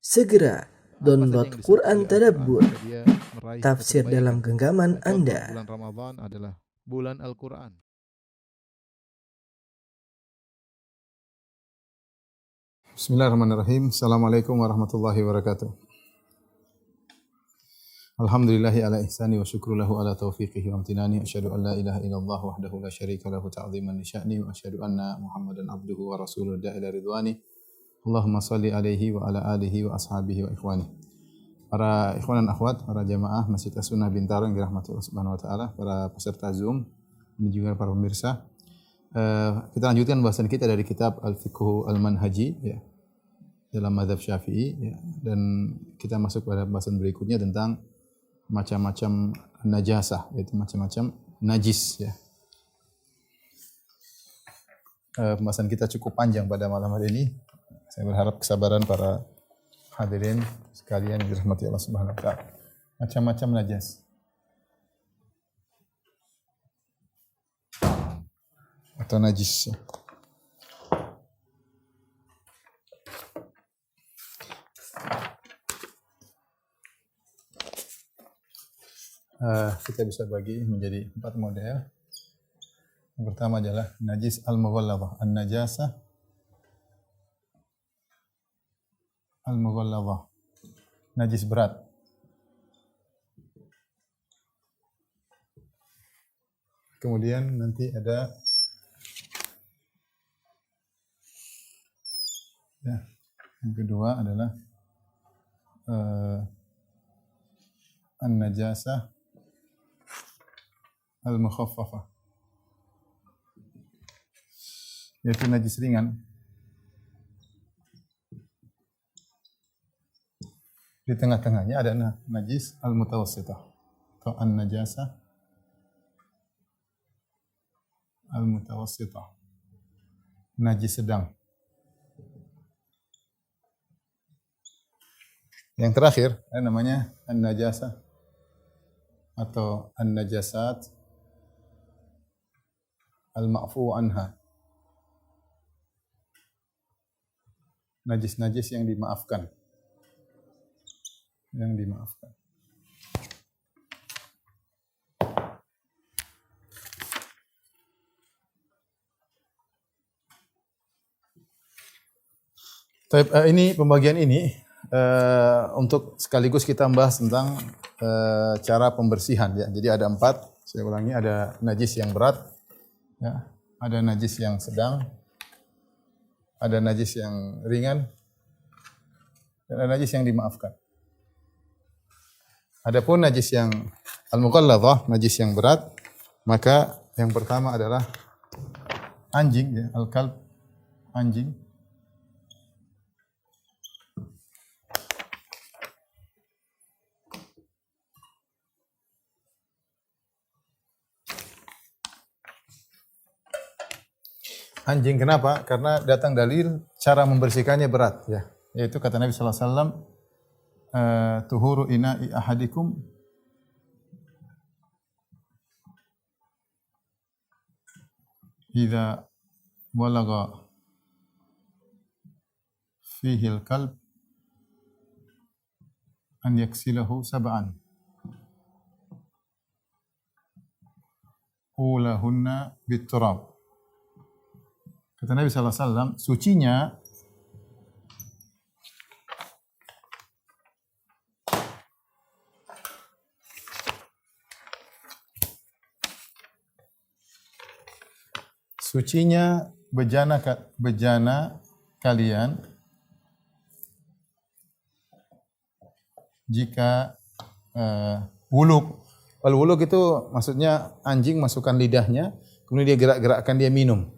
Segera download Quran Tadabbur, tafsir dalam genggaman Anda. Bulan Ramadan adalah bulan Al-Quran. Bismillahirrahmanirrahim. Assalamualaikum warahmatullahi wabarakatuh. Alhamdulillahi ala ihsani wa syukru lahu ala taufiqihi wa amtinani. Asyhadu an la ilaha illallah wahdahu la syarika lahu ta'ziman li sya'ni wa asyhadu anna Muhammadan abduhu wa rasuluhu da'ila ridwani. Allahumma salli alaihi wa ala alihi wa ashabihi wa ikhwani. Para ikhwan dan akhwat, para jamaah Masjid As-Sunnah Bintaro yang dirahmati Allah Subhanahu wa taala, para peserta Zoom, dan juga para pemirsa. Kita lanjutkan bahasan kita dari kitab Al-Fiqhu Al-Manhaji ya, dalam mazhab Syafi'i ya, dan kita masuk pada bahasan berikutnya tentang macam-macam najasah, yaitu macam-macam najis ya. Pembahasan kita cukup panjang pada malam hari ini. Saya berharap kesabaran para hadirin sekalian yang dirahmati Allah Subhanahu wa taala. Macam-macam najas atau najis. Kita bisa bagi menjadi 4 model. Yang pertama adalah najis al-mughalladhah, an-najasah al-mughalladhah, najis berat. Kemudian nanti ada ya, yang kedua adalah an-najasah al-mukhaffafah, yaitu najis ringan. Di tengah-tengahnya ada najis al-mutawassithah atau an-najasah al-mutawassithah, najis sedang. Yang terakhir namanya an-najasah atau an-najasat al-ma'fu anha, najis-najis yang dimaafkan. Yang dimaafkan. Ini pembagian ini untuk sekaligus kita membahas tentang cara pembersihan ya. Jadi ada 4, saya ulangi, ada najis yang berat ya, ada najis yang sedang, ada najis yang ringan, dan ada najis yang dimaafkan. Adapun najis yang al-mughalladhah, najis yang berat, maka yang pertama adalah anjing ya, al-kalb, anjing. Anjing kenapa? Karena datang dalil cara membersihkannya berat ya. Yaitu kata Nabi sallallahu alaihi wasallam, tuhuru ina'i ahadikum idza walagha fihi al-kalb an yaksilahu sab'an ulahunna bit-turab. Kata Nabi sallallahu alaihi wasallam, sucinya bejana kalian jika wuluk. Al-wuluk itu maksudnya anjing masukkan lidahnya, kemudian dia gerak-gerakkan, dia minum.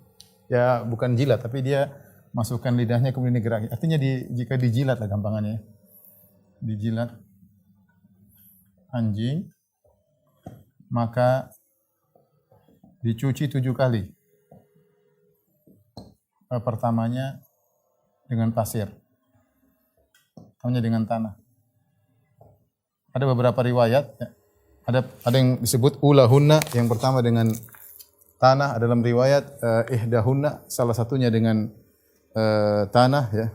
Ya bukan jilat, tapi dia masukkan lidahnya kemudian dia gerak. Artinya jika dijilat lah gampangannya. Dijilat anjing, maka dicuci 7 kali. Pertamanya dengan pasir, pertamanya dengan tanah. Ada beberapa riwayat, ada yang disebut ulahunna, yang pertama dengan tanah, dalam riwayat ihdahunna, salah satunya dengan tanah ya.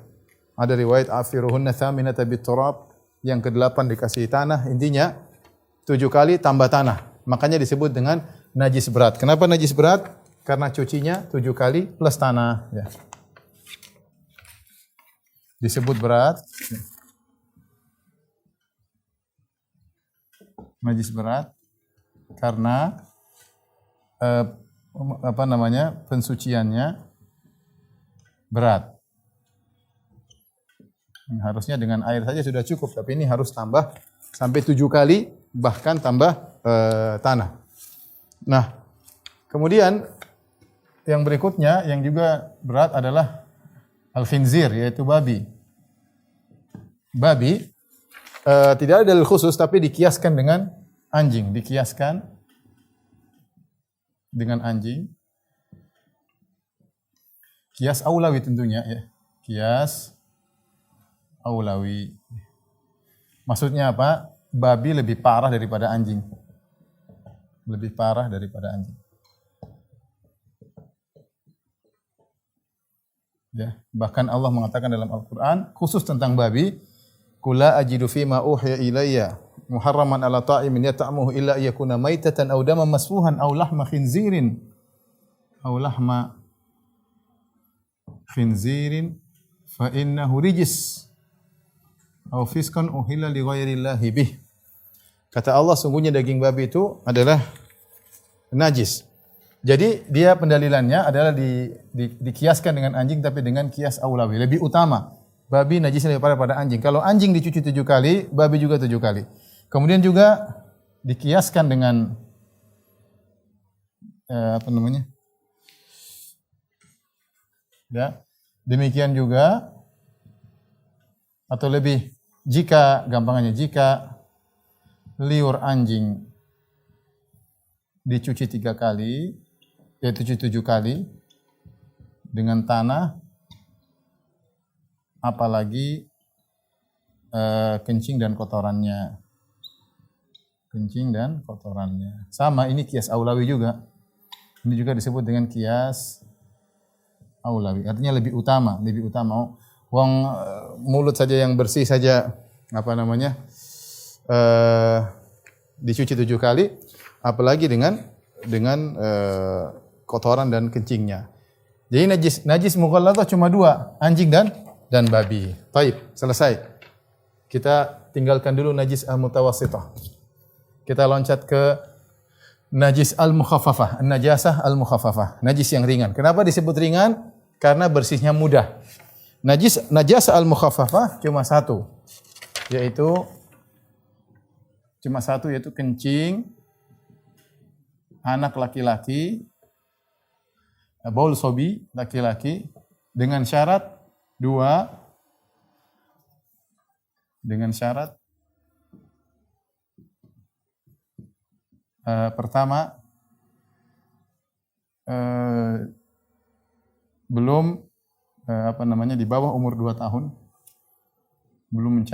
Ada riwayat afiruhunna thaminata biturab, yang ke-8 dikasih tanah. Intinya 7 kali tambah tanah. Makanya disebut dengan najis berat. Kenapa najis berat? Karena cucinya 7 kali plus tanah, ya. Disebut berat. Najis berat karena pensuciannya berat. Harusnya dengan air saja sudah cukup, tapi ini harus tambah sampai 7 kali, bahkan tambah tanah. Nah, kemudian yang berikutnya yang juga berat adalah al-khinzir, yaitu babi. Babi tidak ada dalil khusus, tapi dikiaskan dengan anjing. Dikiaskan dengan anjing. Kias aulawi tentunya, ya. Kias aulawi. Maksudnya apa? Babi lebih parah daripada anjing. Lebih parah daripada anjing. Ya, bahkan Allah mengatakan dalam Al-Qur'an khusus tentang babi, "Qul ajidu fima uhiya ilayya muharraman 'ala ta'imin yata'amuhu illa yakuna maitatan aw daman masfuhan aw lahma khinzirin fa innahu rijis aw fiskan uhilla li ghairillahi bih." Kata Allah, sungguhnya daging babi itu adalah najis. Jadi dia pendalilannya adalah dikiaskan dengan anjing, tapi dengan kias aulawi, lebih utama. Babi najisnya lebih parah pada anjing. Kalau anjing dicuci 7 kali, babi juga 7 kali. Kemudian juga dikiaskan dengan Ya, demikian juga atau lebih jika liur anjing dicuci 3 kali, yaitu 7 kali dengan tanah, apalagi kencing dan kotorannya. Kencing dan kotorannya. Sama, ini kias aulawi juga. Ini juga disebut dengan kias aulawi. Artinya lebih utama. Wong mulut saja yang bersih saja dicuci 7 kali, apalagi dengan kotoran dan kencingnya. Jadi najis mughalladhah cuma 2, anjing dan babi. Baik, selesai. Kita tinggalkan dulu najis al-mutawassithah. Kita loncat ke najis al-mukhaffafah, najasah al-mukhaffafah, najis yang ringan. Kenapa disebut ringan? Karena bersihnya mudah. Najasah al-mukhaffafah cuma satu, yaitu kencing anak laki-laki, baul sobi laki-laki, dengan syarat 2. Dengan syarat pertama, belum di bawah umur 2 tahun, belum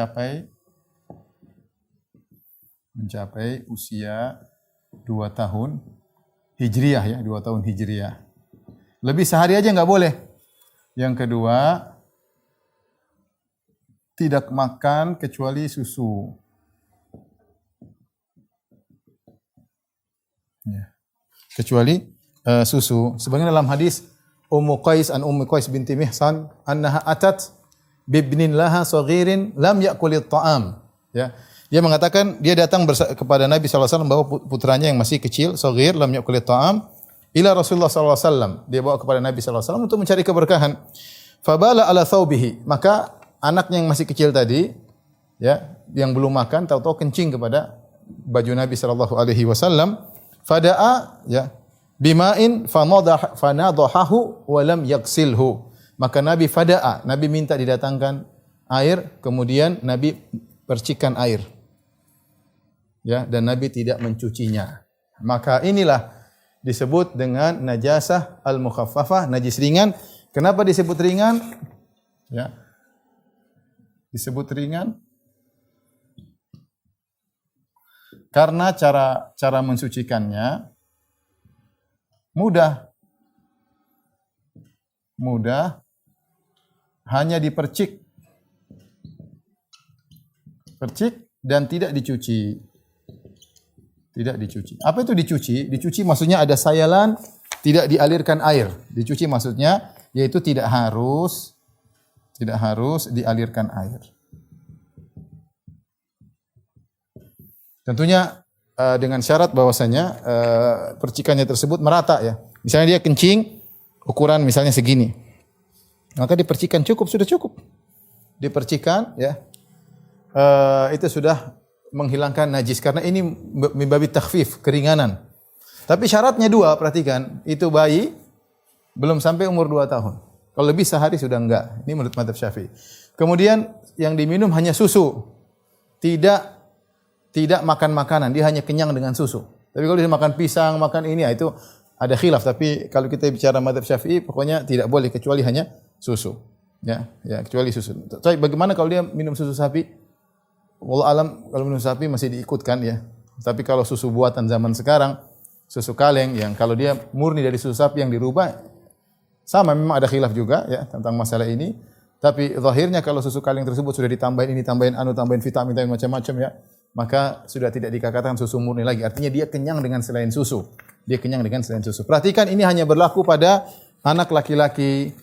mencapai usia 2 tahun hijriyah, ya, 2 tahun hijriyah. Lebih sehari aja nggak boleh. Yang kedua, tidak makan kecuali susu. Ya. Kecuali susu. Sebagaimana dalam hadis Ummu Qais binti Mihsan annaha atat bibnin laha saghirin lam ya'kulit ta'am. Ya. Dia mengatakan dia datang kepada Nabi sallallahu alaihi wasallam bawa putranya yang masih kecil, saghir, lam ya'kulit ta'am, ila Rasulullah sallallahu alaihi wasallam. Dia bawa kepada Nabi sallallahu alaihi wasallam untuk mencari keberkahan. Fabala ala thawbihi. Maka anaknya yang masih kecil tadi, ya, yang belum makan, tahu-tahu kencing kepada baju Nabi sallallahu alaihi wasallam. Fada'a, ya, bima'in fanadahahu wa lam yaksilhu. Maka Nabi Nabi minta didatangkan air, kemudian Nabi percikan air. Ya, dan Nabi tidak mencucinya. Maka inilah disebut dengan najasah al-mukhaffafah, najis ringan. Kenapa disebut ringan? Ya. Disebut ringan karena cara mensucikannya mudah, hanya dipercik Percik dan tidak dicuci. Tidak dicuci. Apa itu dicuci? Dicuci maksudnya ada sayalan, tidak dialirkan air. Dicuci maksudnya yaitu tidak harus dialirkan air. Tentunya dengan syarat bahwasanya percikannya tersebut merata ya. Misalnya dia kencing ukuran misalnya segini. Maka dipercikan sudah cukup. Dipercikan ya. Itu sudah menghilangkan najis karena ini mimbabi takhfif, keringanan. Tapi syaratnya dua, perhatikan. Itu bayi belum sampai umur 2 tahun. Kalau lebih sehari sudah enggak. Ini menurut mazhab Syafi'i. Kemudian yang diminum hanya susu. Tidak makan makanan, dia hanya kenyang dengan susu. Tapi kalau dia makan pisang, makan ini, itu ada khilaf. Tapi kalau kita bicara mazhab Syafi'i, pokoknya tidak boleh kecuali hanya susu. Ya, kecuali susu. Tapi bagaimana kalau dia minum susu sapi? Wallahu alam, kalau minum sapi masih diikutkan ya. Tapi kalau susu buatan zaman sekarang, susu kaleng yang kalau dia murni dari susu sapi yang dirubah, sama memang ada khilaf juga ya tentang masalah ini. Tapi zahirnya kalau susu kaleng tersebut sudah ditambahin ini, tambahin vitamin macam-macam ya, maka sudah tidak dikatakan susu murni lagi. Artinya dia kenyang dengan selain susu. Perhatikan ini hanya berlaku pada anak laki-laki,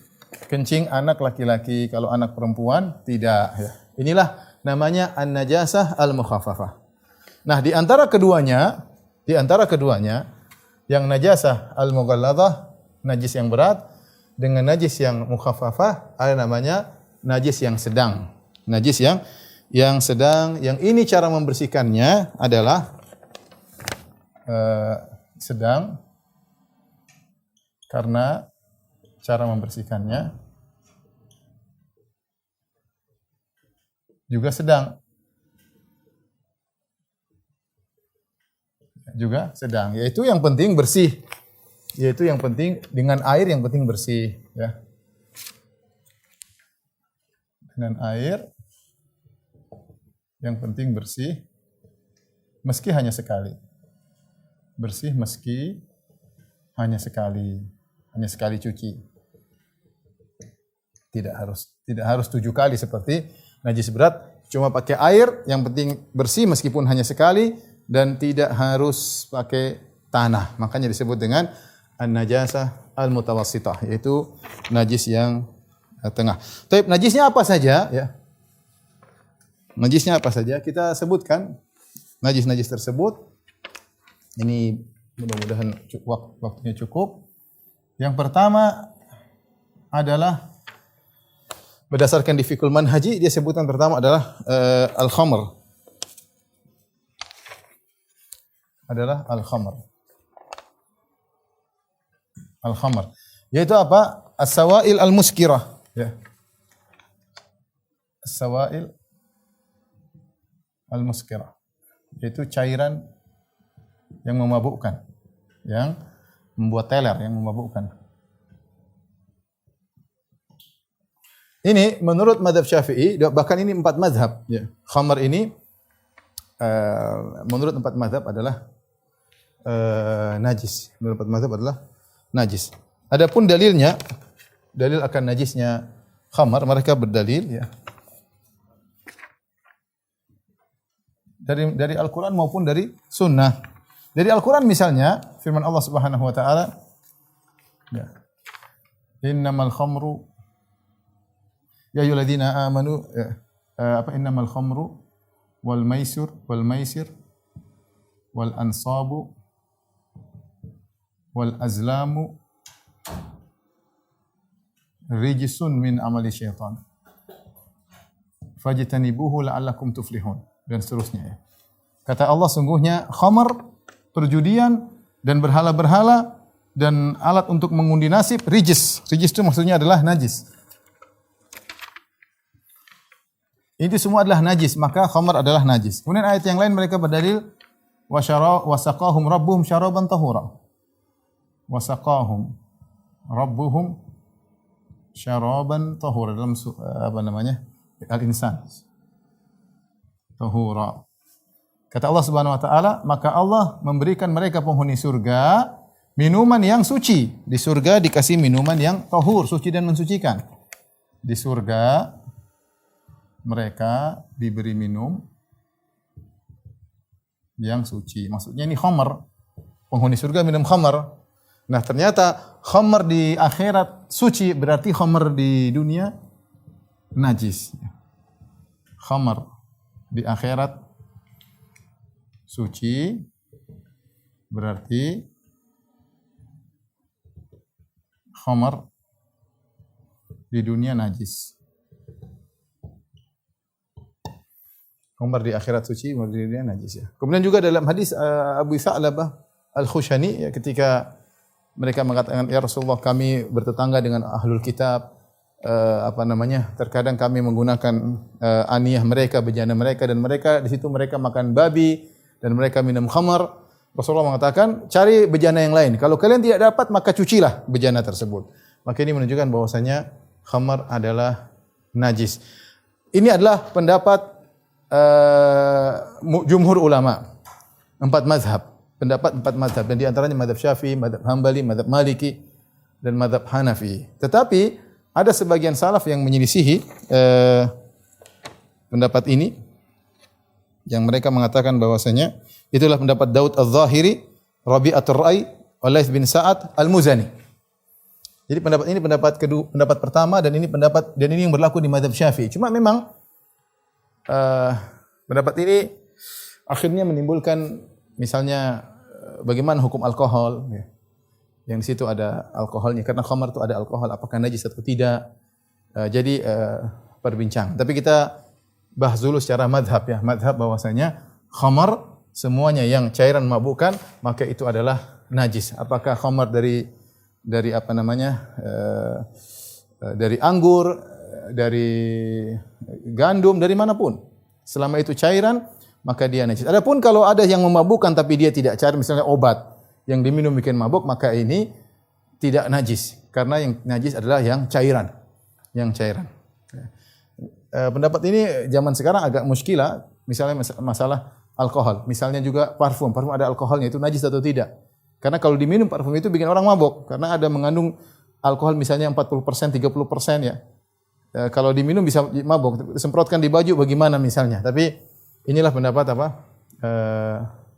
kencing anak laki-laki. Kalau anak perempuan tidak ya. Inilah namanya an-najasah al-mukhaffafah. Nah, di antara keduanya yang najasah al-mughalladhah, najis yang berat, dengan najis yang mukhaffafah ada namanya najis yang sedang. Najis yang sedang, yang ini cara membersihkannya adalah sedang karena cara membersihkannya juga sedang, yaitu yang penting bersih, yaitu yang penting dengan air yang penting bersih, ya. Dengan air yang penting bersih, meski hanya sekali, bersih meski hanya sekali cuci, tidak harus 7 kali seperti najis berat, cuma pakai air, yang penting bersih meskipun hanya sekali dan tidak harus pakai tanah. Makanya disebut dengan an-najasah al-mutawassithah, yaitu najis yang tengah. Tapi najisnya apa saja ya? Najisnya apa saja? Kita sebutkan najis-najis tersebut. Ini mudah-mudahan waktunya cukup. Yang pertama adalah berdasarkan di Fiqhul Manhaji, dia sebutan pertama adalah al-khamr. Adalah al-khamr. Al-khamr. Yaitu apa? As-sawail al-muskirah. Ya. As-sawail al-muskirah. Yaitu cairan yang memabukkan. Yang membuat teler, yang memabukkan. Ini menurut mazhab Syafi'i, bahkan ini 4 mazhab. Ya. Khamar ini menurut 4 mazhab adalah najis. Menurut 4 mazhab adalah najis. Adapun dalilnya, dalil akan najisnya khamar, mereka berdalil ya. Dari Al-Quran maupun dari Sunnah. Dari Al-Quran misalnya, firman Allah Subhanahu Wa Taala, ya. Innamal khamru ya ayyuhalladzina amanu innamal khamru wal maisir wal ansabu wal azlamu rijsun min amali syaitan fajtanibuhu la'allakum tuflihun, dan seterusnya ya. Kata Allah, sungguhnya khamar, perjudian dan berhala-berhala dan alat untuk mengundi nasib, rijis. Rijis itu maksudnya adalah najis. Itu semua adalah najis, maka khamar adalah najis. Kemudian ayat yang lain mereka berdalil wasaqahum rabbuhum syaraban tahura. Wasaqahum rabbuhum syaraban tahura, dalam Al-Insan. Tahura. Kata Allah Subhanahu wa taala, maka Allah memberikan mereka penghuni surga minuman yang suci. Di surga dikasih minuman yang tahur, suci dan mensucikan. Di surga mereka diberi minum yang suci. Maksudnya ini khamar, penghuni surga minum khamar. Nah, ternyata khamar di akhirat suci, berarti khamar di dunia najis. Khamar di akhirat suci, berarti khamar di dunia najis. Khamar di akhirat suci, khamar di dunia najis ya. Kemudian juga dalam hadis Abu Tha'labah Al-Khushani ya, ketika mereka mengatakan, ya Rasulullah, kami bertetangga dengan ahlul kitab, terkadang kami menggunakan aniyah mereka, bejana mereka, dan mereka di situ mereka makan babi dan mereka minum khamar. Rasulullah mengatakan, cari bejana yang lain. Kalau kalian tidak dapat, maka cucilah bejana tersebut. Maka ini menunjukkan bahwasanya khamar adalah najis. Ini adalah pendapat jumhur ulama, 4 mazhab. Pendapat 4 mazhab, dan di antaranya mazhab Syafi'i, mazhab Hambali, mazhab Maliki, dan mazhab Hanafi. Tetapi ada sebagian salaf yang menyelisihi pendapat ini, yang mereka mengatakan bahwasanya itulah pendapat Daud Az-Zahiri, Rabi'atul Ra'i, Laits bin Sa'ad Al-Muzani. Jadi pendapat ini pendapat kedua, pendapat pertama, dan ini yang berlaku di mazhab Syafi'i. Cuma memang pendapat ini akhirnya menimbulkan misalnya bagaimana hukum alkohol ya. Yang di situ ada alkoholnya, karena khamar itu ada alkohol, apakah najis atau tidak. Jadi perbincangan. Tapi kita bahas dulu secara madhab ya. Madhab bahwasanya khamar semuanya yang cairan memabukkan maka itu adalah najis. Apakah khamar dari dari anggur, dari gandum, dari manapun. Selama itu cairan, maka dia najis. Adapun kalau ada yang memabukkan tapi dia tidak cair, misalnya obat yang diminum bikin mabuk, maka ini tidak najis. Karena yang najis adalah yang cairan. Pendapat ini zaman sekarang agak muskilah, misalnya masalah alkohol. Misalnya juga parfum ada alkoholnya, itu najis atau tidak? Karena kalau diminum parfum itu bikin orang mabuk, karena ada mengandung alkohol misalnya 40%, 30% ya. Kalau diminum bisa mabuk, semprotkan di baju bagaimana misalnya. Tapi inilah pendapat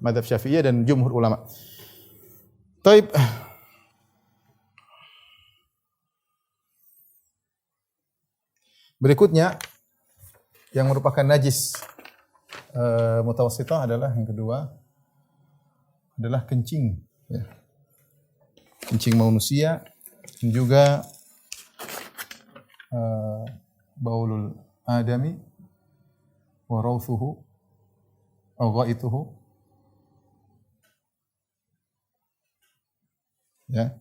mazhab Syafi'iyah dan jumhur ulama. Taib. Berikutnya yang merupakan najis mutawassithah adalah yang kedua adalah kencing ya. Kencing manusia dan juga baulul adami wa rawthuhu aw ghaituhu ya,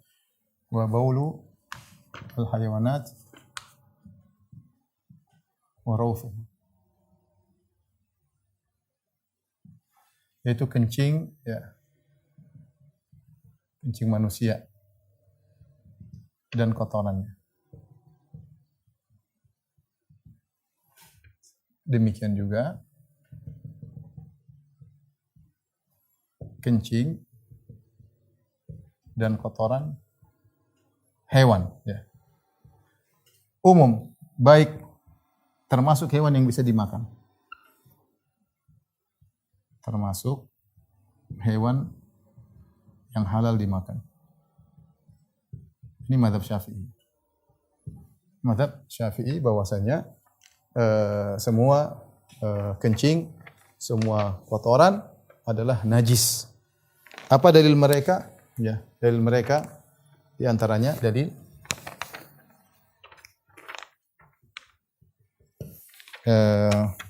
wa baulu al hayawanat wa rawthuhu, yaitu kencing ya, kencing manusia dan kotorannya. Demikian juga kencing dan kotoran hewan ya. Umum, baik termasuk hewan yang bisa dimakan. Termasuk hewan yang halal dimakan. Ini mazhab Syafi'i. Mazhab Syafi'i bahwasanya semua kencing, semua kotoran adalah najis. Apa dalil mereka? Ya, dalil mereka di antaranya dalil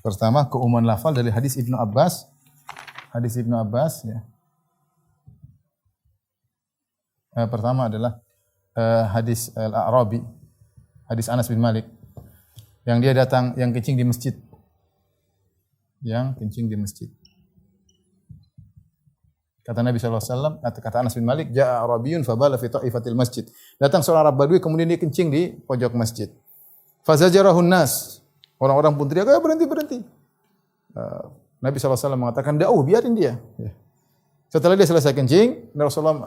pertama keumuman lafal dari hadis Ibnu Abbas. Hadis Ibnu Abbas ya. Pertama adalah hadis Al-A'rabi, hadis Anas bin Malik. Yang dia datang, yang kencing di masjid. Yang kencing di masjid. Kata Nabi SAW, kata Anas bin Malik, Ja'a Arabiyun fabala fi ta'ifatil masjid. Datang seorang Arab Badui, kemudian dia kencing di pojok masjid. Fazajarahun nas. Orang-orang pun teriak, berhenti. Nabi SAW mengatakan, biarin dia. Ya. Setelah dia selesai kencing, Rasulullah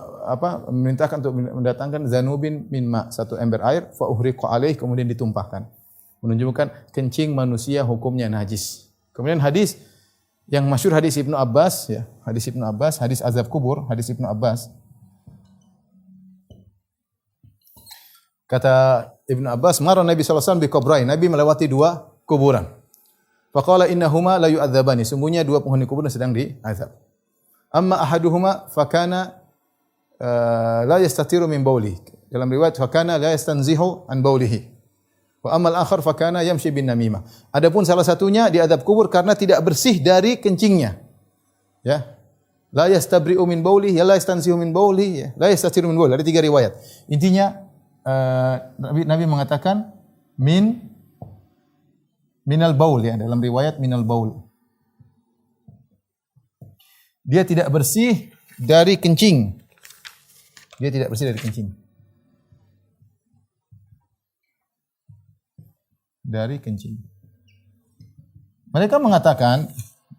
memerintahkan untuk mendatangkan zanubin min ma, satu ember air, fa uhriqa alaih, kemudian ditumpahkan. Menunjukkan kencing manusia hukumnya najis. Kemudian hadis Yang masyhur hadis Ibnu Abbas ya, hadis azab kubur, hadis Ibnu Abbas. Kata Ibnu Abbas, "Mara Nabi sallallahu alaihi wasallam bi qabrain." Nabi melewati 2 kuburan. Faqala innahuma la yu'adzabani. Sungguhnya 2 penghuni kuburan sedang diazab. Amma ahaduhuma fakana la yastatiru min bauli. Dalam riwayat fakana la yastanzihu an baulihi. Wa ammal akhar fakana yamshi bin namimah. Adapun salah satunya diazab kubur karena tidak bersih dari kencingnya. Ya. La yastabri'u min bauli, ya la yastanzihu min bauli, ya. La yastatiru min bauli. Ada 3 riwayat. Intinya Nabi mengatakan minal baul ya, dalam riwayat minal baul. Dia tidak bersih dari kencing. Dia tidak bersih dari kencing. Dari kencing. Mereka mengatakan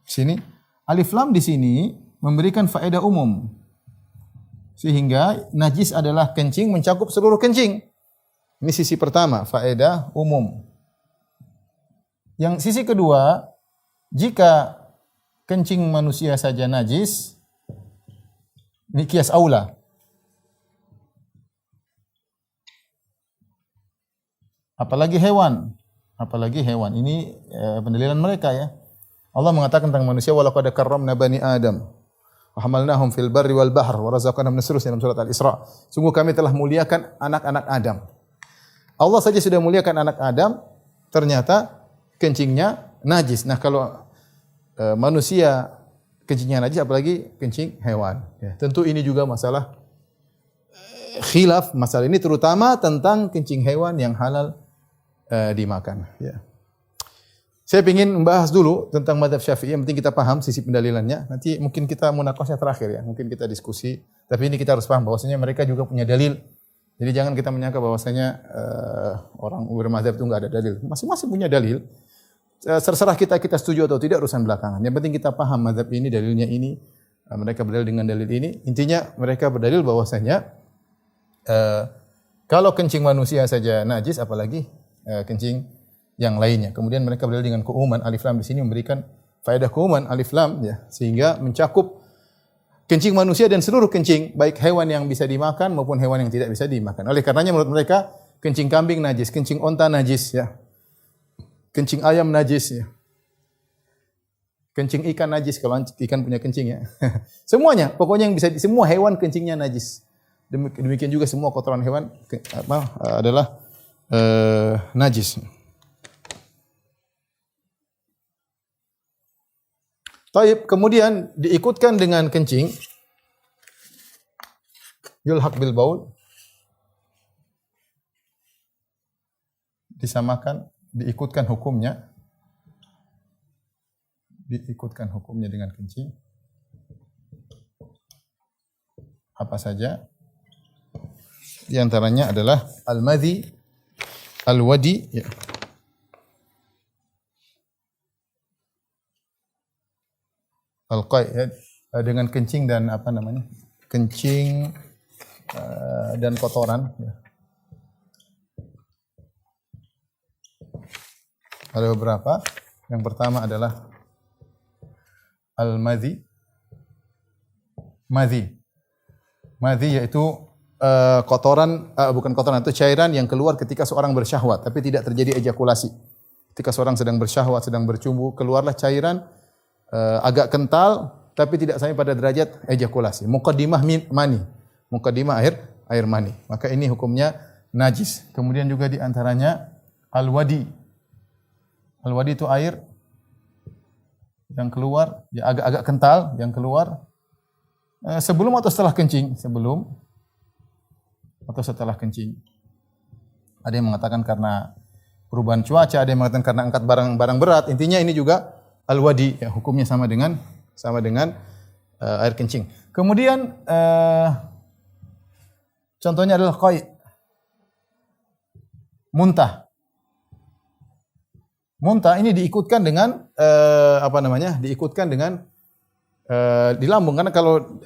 sini alif lam di sini memberikan faedah umum. Sehingga najis adalah kencing mencakup seluruh kencing. Ini sisi pertama, faedah umum. Yang sisi kedua, jika kencing manusia saja najis, ini kias aula. Apalagi hewan. Ini pendalilan mereka ya. Allah mengatakan tentang manusia, walaqad karramna bani Adam wa hamalnahum fil barri wal bahr wa razaqnahum min as-surur dalam surat Al-Isra. Sungguh kami telah muliakan anak-anak Adam. Allah saja sudah muliakan anak Adam, ternyata kencingnya najis. Nah, kalau manusia kencingnya najis, apalagi kencing hewan. Ya, tentu ini juga masalah khilaf. Masalah ini terutama tentang kencing hewan yang halal dimakan. Ya. Saya ingin membahas dulu tentang mazhab Syafi'i. Yang penting kita paham sisi pendalilannya. Nanti mungkin kita munakosnya terakhir ya. Mungkin kita diskusi. Tapi ini kita harus paham bahwasanya mereka juga punya dalil. Jadi jangan kita menyangka bahwasanya orang bermazhab itu enggak ada dalil. Masing-masing punya dalil. Terserah kita setuju atau tidak urusan belakangan. Yang penting kita paham mazhab ini, dalilnya ini. Mereka berdalil dengan dalil ini. Intinya mereka berdalil bahwasanya kalau kencing manusia saja najis, apalagi kencing yang lainnya. Kemudian mereka berdalil dengan keumuman. Alif lam di sini memberikan faedah keumuman alif lam ya, sehingga mencakup kencing manusia dan seluruh kencing, baik hewan yang bisa dimakan maupun hewan yang tidak bisa dimakan. Oleh karenanya menurut mereka kencing kambing najis, kencing onta najis ya. Kencing ayam najis ya. Kencing ikan najis kalau ikan punya kencing ya. Semuanya, pokoknya yang bisa semua hewan kencingnya najis. Demikian juga semua kotoran hewan adalah najis. Taib, kemudian diikutkan dengan kencing. Yulhaq bil baul. Disamakan, diikutkan hukumnya. Diikutkan hukumnya dengan kencing. Apa saja? Di antaranya adalah al-madhi, al-wadi, ya. Al-qai, ya. Dengan kencing dan apa namanya? Kencing dan kotoran. Ya. Ada beberapa. Yang pertama adalah al-madhi. Madhi. Madhi yaitu kotoran, bukan kotoran, itu cairan yang keluar ketika seorang bersyahwat, tapi tidak terjadi ejakulasi. Ketika seorang sedang bersyahwat, sedang bercumbu, keluarlah cairan agak kental, tapi tidak sampai pada derajat ejakulasi. Muqaddimah mani, muqaddimah air mani. Maka ini hukumnya najis. Kemudian juga di antaranya al-wadi. Al-wadi itu air yang keluar, ya agak-agak kental, yang keluar sebelum atau setelah kencing, sebelum atau setelah kencing. Ada yang mengatakan karena perubahan cuaca, ada yang mengatakan karena angkat barang-barang berat. Intinya ini juga al-wadi, ya, hukumnya sama dengan air kencing. Kemudian contohnya adalah qai, muntah. Muntah ini diikutkan dengan diikutkan dengan di lambung, karena kalau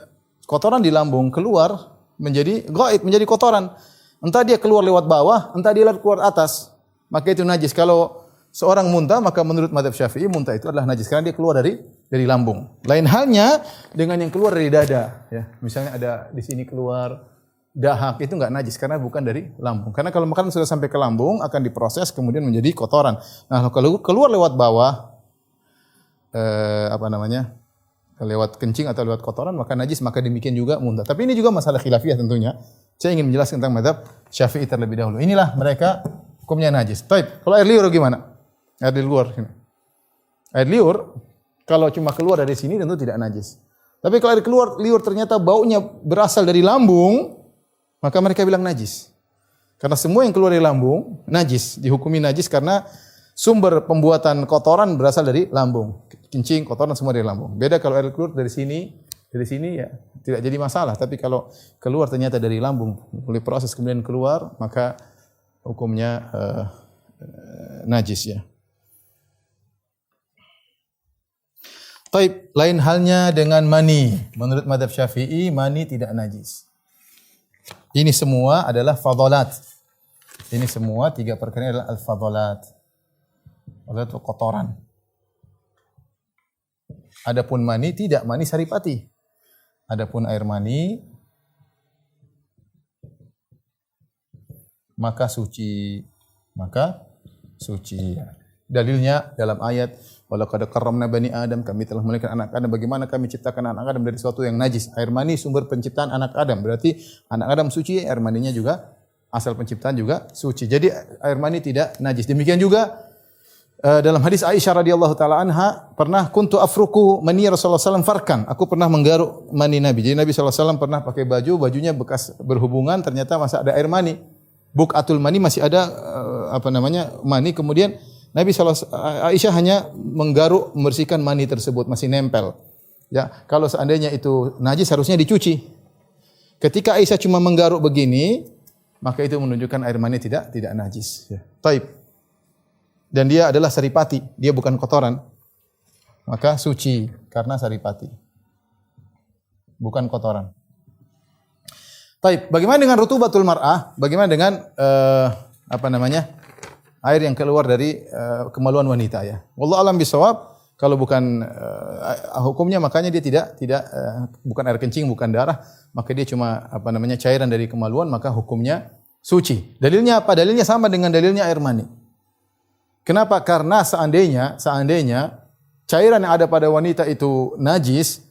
kotoran di lambung keluar menjadi ghaid, menjadi kotoran. Entah dia keluar lewat bawah, entah dia keluar atas, maka itu najis. Kalau seorang muntah, maka menurut mazhab Syafi'i muntah itu adalah najis karena dia keluar dari lambung. Lain halnya dengan yang keluar dari dada, ya. Misalnya ada di sini keluar dahak, itu enggak najis karena bukan dari lambung. Karena kalau makanan sudah sampai ke lambung akan diproses kemudian menjadi kotoran. Nah, kalau keluar lewat bawah lewat kencing atau lewat kotoran maka najis, maka demikian juga muntah. Tapi ini juga masalah khilafiyah tentunya. Saya ingin menjelaskan tentang mazhab Syafi'i terlebih dahulu. Inilah mereka hukumnya najis. Baik, kalau air liur gimana? Air di luar sini. Air liur kalau cuma keluar dari sini tentu tidak najis. Tapi kalau air keluar liur ternyata baunya berasal dari lambung, maka mereka bilang najis. Karena semua yang keluar dari lambung najis, dihukumi najis karena sumber pembuatan kotoran berasal dari lambung. Kencing, kotoran semua dari lambung. Beda kalau air keluar dari sini ya tidak jadi masalah. Tapi kalau keluar ternyata dari lambung, oleh proses kemudian keluar, maka hukumnya najis ya. Taib, lain halnya dengan mani. Menurut mazhab Syafi'i, mani tidak najis. Ini semua adalah fadalat. Ini semua tiga perkara adalah al-fadalat. Fadalat itu kotoran. Adapun mani tidak, mani saripati. Adapun air mani maka suci. Dalilnya dalam ayat walaqad karramna bani Adam, kami telah memuliakan anak Adam. Bagaimana kami ciptakan anak Adam dari sesuatu yang najis? Air mani sumber penciptaan anak Adam. Berarti anak Adam suci, air maninya juga asal penciptaan juga suci. Jadi air mani tidak najis. Demikian juga dalam hadis Aisyah radhiyallahu taala anha, pernah kuntu afruku mani Rasulullah SAW farkan. Aku pernah menggaruk mani Nabi. Jadi Nabi SAW pernah pakai bajunya bekas berhubungan, ternyata masih ada air mani. Bukatul mani masih ada mani, kemudian Nabi Aisyah hanya menggaruk, membersihkan mani tersebut, masih nempel. Ya, kalau seandainya itu najis harusnya dicuci. Ketika Aisyah cuma menggaruk begini, maka itu menunjukkan air mani tidak najis. Ya. Taib. Dan dia adalah saripati, dia bukan kotoran. Maka suci karena saripati. Bukan kotoran. Taib. Bagaimana dengan rutubatul mar'ah? Bagaimana dengan air yang keluar dari kemaluan wanita ya. Wallahu alam bisawab, kalau bukan hukumnya makanya dia tidak bukan air kencing, bukan darah, maka dia cuma cairan dari kemaluan, maka hukumnya suci. Dalilnya apa? Dalilnya sama dengan dalilnya air mani. Kenapa? Karena seandainya cairan yang ada pada wanita itu najis,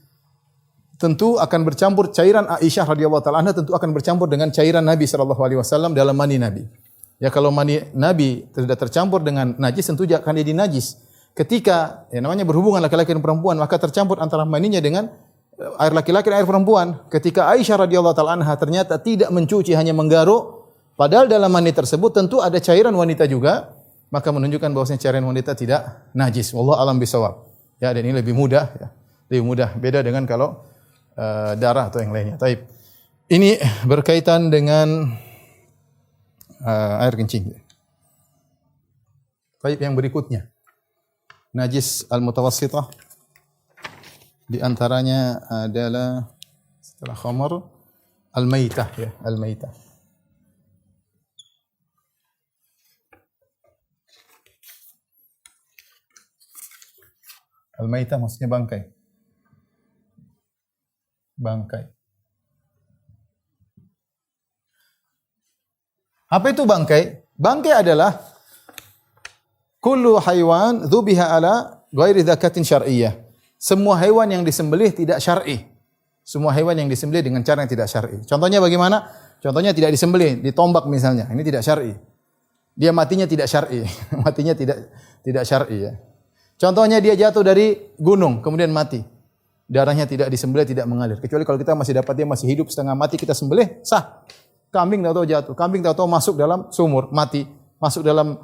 tentu akan bercampur cairan Aisyah radhiyallahu taala anha, tentu akan bercampur dengan cairan Nabi sallallahu alaihi wasallam dalam mani Nabi. Ya, kalau mani Nabi tidak tercampur dengan najis, tentu akan jadi najis. Ketika namanya berhubungan laki-laki dan perempuan, maka tercampur antara maninya dengan air laki-laki dan air perempuan. Ketika Aisyah radhiyallahu taala anha ternyata tidak mencuci, hanya menggaruk, padahal dalam mani tersebut tentu ada cairan wanita juga, maka menunjukkan bahwasanya cairan wanita tidak najis. Wallahu alam bisawab. Ya, dan ini lebih mudah ya. Lebih mudah, beda dengan kalau darah atau yang lainnya. Taib. Ini berkaitan dengan air kencing. Baik, yang berikutnya. Najis al-mutawassithah. Di antaranya adalah setelah khamar al-maitah ya, al-maitah. Al-maitah maksudnya bangkai. Bangkai. Apa itu bangkai? Bangkai adalah kullu haywan dzubiha ala ghairi dzakatin syar'iyyah. Semua hewan yang disembelih tidak syar'i. Semua hewan yang disembelih dengan cara yang tidak syar'i. Contohnya bagaimana? Contohnya tidak disembelih, ditombak misalnya. Ini tidak syar'i. Dia matinya tidak syar'i. Matinya tidak syar'i ya. Contohnya dia jatuh dari gunung kemudian mati. Darahnya tidak disembelih, tidak mengalir. Kecuali kalau kita masih dapat dia masih hidup setengah mati, kita sembelih, sah. Kambing tahu-tahu jatuh, kambing tahu-tahu masuk dalam sumur, mati. Masuk dalam